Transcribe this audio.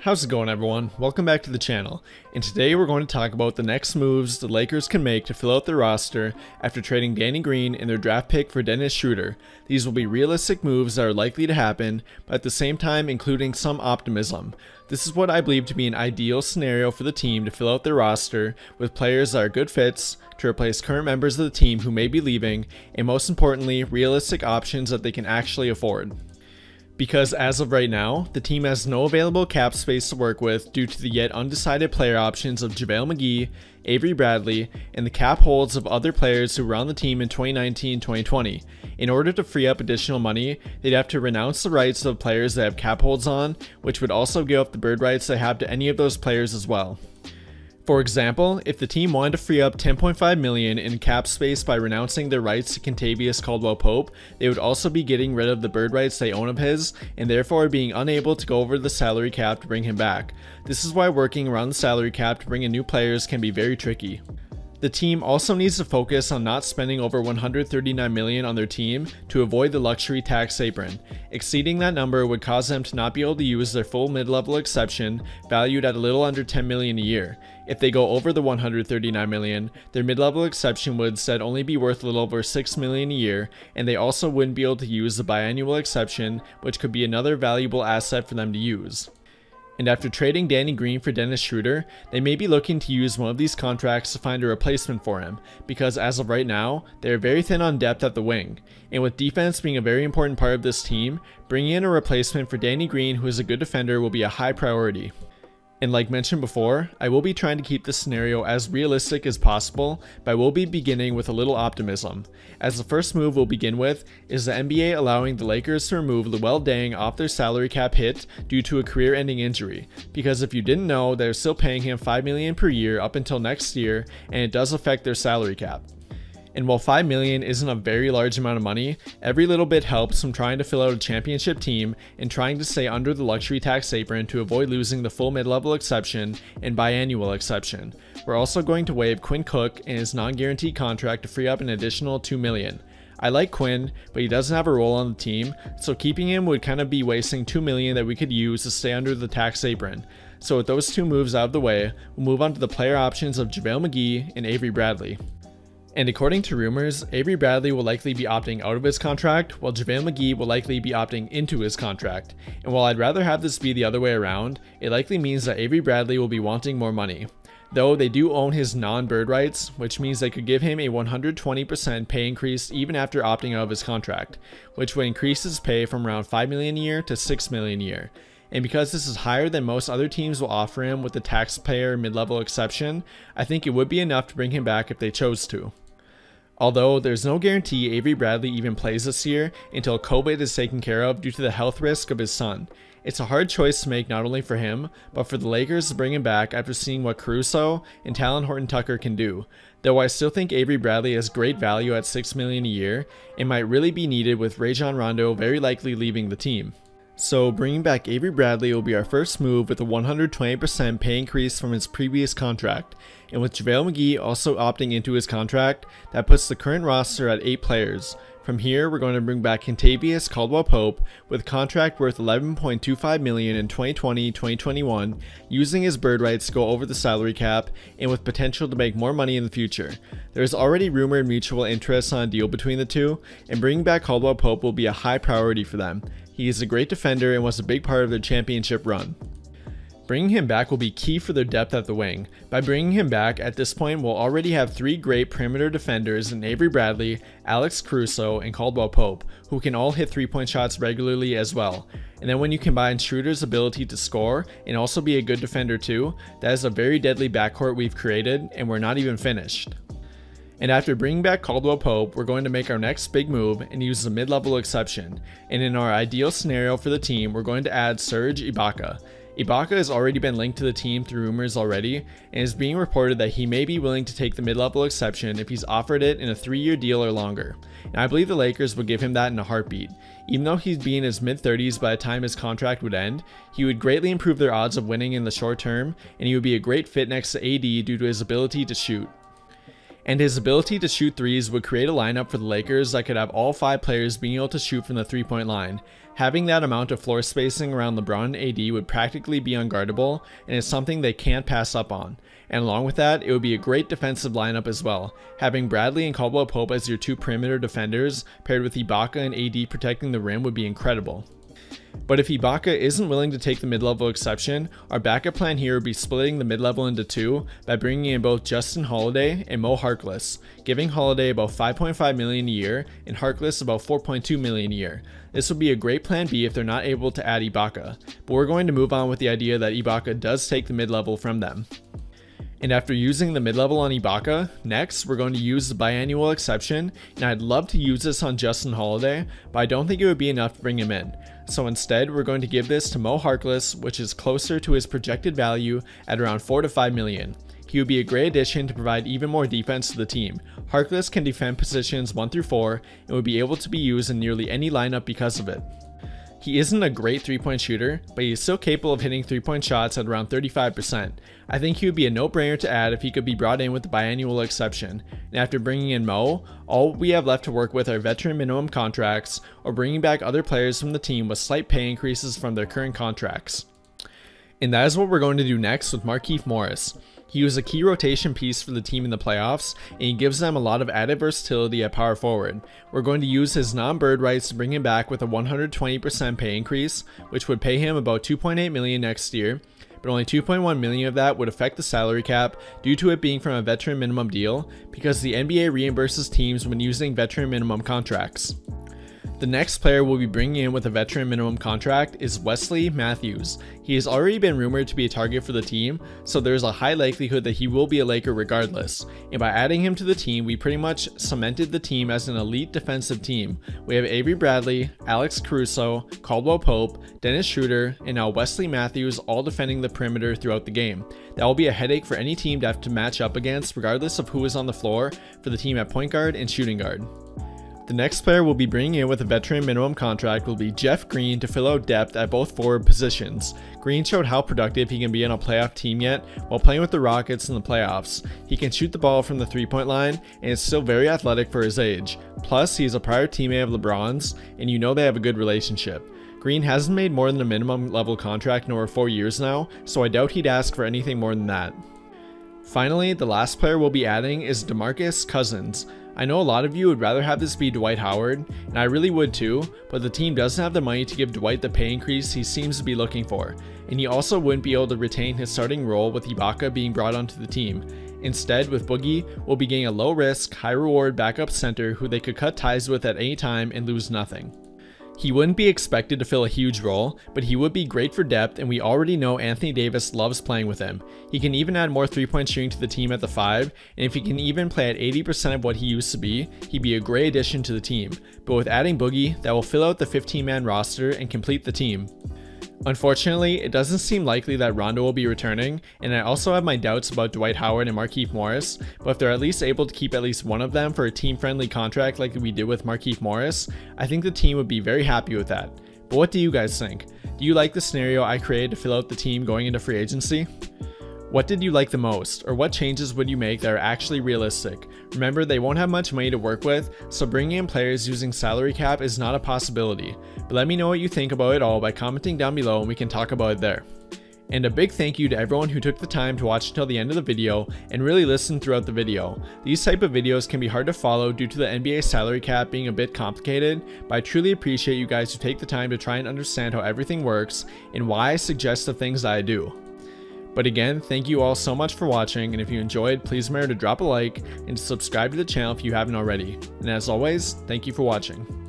How's it going, everyone? Welcome back to the channel, and today we're going to talk about the next moves the Lakers can make to fill out their roster after trading Danny Green and their draft pick for Dennis Schroder. These will be realistic moves that are likely to happen, but at the same time including some optimism. This is what I believe to be an ideal scenario for the team to fill out their roster with players that are good fits, to replace current members of the team who may be leaving, and most importantly, realistic options that they can actually afford. Because as of right now, the team has no available cap space to work with due to the yet undecided player options of Javale Mcgee, Avery Bradley, and the cap holds of other players who were on the team in 2019-2020. In order to free up additional money, they'd have to renounce the rights of players they have cap holds on, which would also give up the bird rights they have to any of those players as well. For example, if the team wanted to free up $10.5 million in cap space by renouncing their rights to Kentavious Caldwell, they would also be getting rid of the bird rights they own of his, and therefore being unable to go over the salary cap to bring him back. This is why working around the salary cap to bring in new players can be very tricky. The team also needs to focus on not spending over $139 million on their team to avoid the luxury tax apron. Exceeding that number would cause them to not be able to use their full mid-level exception, valued at a little under $10 million a year. If they go over the $139 million, their mid-level exception would instead only be worth a little over $6 million a year, and they also wouldn't be able to use the biannual exception, which could be another valuable asset for them to use. And after trading Danny Green for Dennis Schroder, they may be looking to use one of these contracts to find a replacement for him, because as of right now, they are very thin on depth at the wing. And with defense being a very important part of this team, bringing in a replacement for Danny Green who is a good defender will be a high priority. And like mentioned before, I will be trying to keep this scenario as realistic as possible, but I will be beginning with a little optimism. As the first move we'll begin with is the NBA allowing the Lakers to remove Luol Deng off their salary cap hit due to a career-ending injury. Because if you didn't know, they're still paying him $5 million per year up until next year, and it does affect their salary cap. And while $5 million isn't a very large amount of money, every little bit helps from trying to fill out a championship team and trying to stay under the luxury tax apron to avoid losing the full mid-level exception and biannual exception. We're also going to waive Quinn Cook and his non-guaranteed contract to free up an additional $2 million. I like Quinn, but he doesn't have a role on the team, so keeping him would kind of be wasting $2 million that we could use to stay under the tax apron. So with those two moves out of the way, we'll move on to the player options of Javale Mcgee and Avery Bradley. And according to rumors, Avery Bradley will likely be opting out of his contract, while Javale Mcgee will likely be opting into his contract. And while I'd rather have this be the other way around, it likely means that Avery Bradley will be wanting more money. Though they do own his non-bird rights, which means they could give him a 120% pay increase even after opting out of his contract, which would increase his pay from around $5 million a year to $6 million a year. And because this is higher than most other teams will offer him with the taxpayer mid-level exception, I think it would be enough to bring him back if they chose to. Although there's no guarantee Avery Bradley even plays this year until COVID is taken care of due to the health risk of his son. It's a hard choice to make not only for him, but for the Lakers to bring him back after seeing what Caruso and Talen Horton Tucker can do. Though I still think Avery Bradley has great value at $6 million a year and might really be needed with Rajon Rondo very likely leaving the team. So bringing back Avery Bradley will be our first move with a 120% pay increase from his previous contract. And with Javale Mcgee also opting into his contract, that puts the current roster at 8 players. From here, we're going to bring back Kentavious Caldwell with a contract worth $11.25 million in 2020-2021, using his bird rights to go over the salary cap and with potential to make more money in the future. There is already rumored mutual interest on a deal between the two, and bringing back Caldwell will be a high priority for them. He is a great defender and was a big part of their championship run. Bringing him back will be key for their depth at the wing. By bringing him back, at this point we'll already have 3 great perimeter defenders in Avery Bradley, Alex Caruso, and Caldwell who can all hit 3-point shots regularly as well. And then when you combine Schroder's ability to score and also be a good defender too, that is a very deadly backcourt we've created, and we're not even finished. And after bringing back Caldwell we're going to make our next big move and use the mid-level exception. And in our ideal scenario for the team, we're going to add Serge Ibaka. Ibaka has already been linked to the team through rumors already, and is being reported that he may be willing to take the mid-level exception if he's offered it in a 3-year deal or longer. And I believe the Lakers would give him that in a heartbeat. Even though he'd be in his mid-30s by the time his contract would end, he would greatly improve their odds of winning in the short term, and he would be a great fit next to AD due to his ability to shoot. And his ability to shoot threes would create a lineup for the Lakers that could have all 5 players being able to shoot from the 3-point line. Having that amount of floor spacing around LeBron and AD would practically be unguardable, and it's something they can't pass up on. And along with that, it would be a great defensive lineup as well. Having Bradley and Caldwell Pope as your 2 perimeter defenders, paired with Ibaka and AD protecting the rim, would be incredible. But if Ibaka isn't willing to take the mid-level exception, our backup plan here would be splitting the mid-level into 2 by bringing in both Justin Holiday and Mo Harkless, giving Holiday about $5.5 million a year and Harkless about $4.2 million a year. This would be a great plan B if they're not able to add Ibaka, but we're going to move on with the idea that Ibaka does take the mid-level from them. And after using the mid-level on Ibaka, next we're going to use the biannual exception, and I'd love to use this on Justin Holiday, but I don't think it would be enough to bring him in. So instead, we're going to give this to Mo Harkless, which is closer to his projected value at around $4 to $5 million. He would be a great addition to provide even more defense to the team. Harkless can defend positions 1 through 4 and would be able to be used in nearly any lineup because of it. He isn't a great 3-point shooter, but he is still capable of hitting 3-point shots at around 35%. I think he would be a no-brainer to add if he could be brought in with the biannual exception. And after bringing in Mo, all we have left to work with are veteran minimum contracts or bringing back other players from the team with slight pay increases from their current contracts. And that is what we're going to do next with Markeith Morris. He was a key rotation piece for the team in the playoffs, and he gives them a lot of added versatility at power forward. We're going to use his non-bird rights to bring him back with a 120% pay increase, which would pay him about $2.8 million next year, but only $2.1 million of that would affect the salary cap due to it being from a veteran minimum deal, because the NBA reimburses teams when using veteran minimum contracts. The next player we'll be bringing in with a veteran minimum contract is Wesley Matthews. He has already been rumored to be a target for the team, so there's a high likelihood that he will be a Laker regardless. And by adding him to the team, we pretty much cemented the team as an elite defensive team. We have Avery Bradley, Alex Caruso, Caldwell Pope, Dennis Schroder, and now Wesley Matthews all defending the perimeter throughout the game. That will be a headache for any team to have to match up against regardless of who is on the floor for the team at point guard and shooting guard. The next player we'll be bringing in with a veteran minimum contract will be Jeff Green to fill out depth at both forward positions. Green showed how productive he can be on a playoff team yet while playing with the Rockets in the playoffs. He can shoot the ball from the 3-point line and is still very athletic for his age. Plus, he's a prior teammate of LeBron's, and you know they have a good relationship. Green hasn't made more than a minimum level contract in over 4 years now, so I doubt he'd ask for anything more than that. Finally, the last player we'll be adding is Demarcus Cousins. I know a lot of you would rather have this be Dwight Howard, and I really would too, but the team doesn't have the money to give Dwight the pay increase he seems to be looking for, and he also wouldn't be able to retain his starting role with Ibaka being brought onto the team. Instead, with Boogie, we'll be getting a low-risk, high-reward backup center who they could cut ties with at any time and lose nothing. He wouldn't be expected to fill a huge role, but he would be great for depth, and we already know Anthony Davis loves playing with him. He can even add more 3-point shooting to the team at the 5, and if he can even play at 80% of what he used to be, he'd be a great addition to the team. But with adding Boogie, that will fill out the 15-man roster and complete the team. Unfortunately, it doesn't seem likely that Rondo will be returning, and I also have my doubts about Dwight Howard and Markeith Morris, but if they're at least able to keep at least one of them for a team-friendly contract like we did with Markeith Morris, I think the team would be very happy with that. But what do you guys think? Do you like the scenario I created to fill out the team going into free agency? What did you like the most, or what changes would you make that are actually realistic? Remember, they won't have much money to work with, so bringing in players using salary cap is not a possibility. But let me know what you think about it all by commenting down below and we can talk about it there. And a big thank you to everyone who took the time to watch until the end of the video and really listened throughout the video. These type of videos can be hard to follow due to the NBA salary cap being a bit complicated, but I truly appreciate you guys who take the time to try and understand how everything works and why I suggest the things that I do. But again, thank you all so much for watching, and if you enjoyed, please remember to drop a like and subscribe to the channel if you haven't already. And as always, thank you for watching.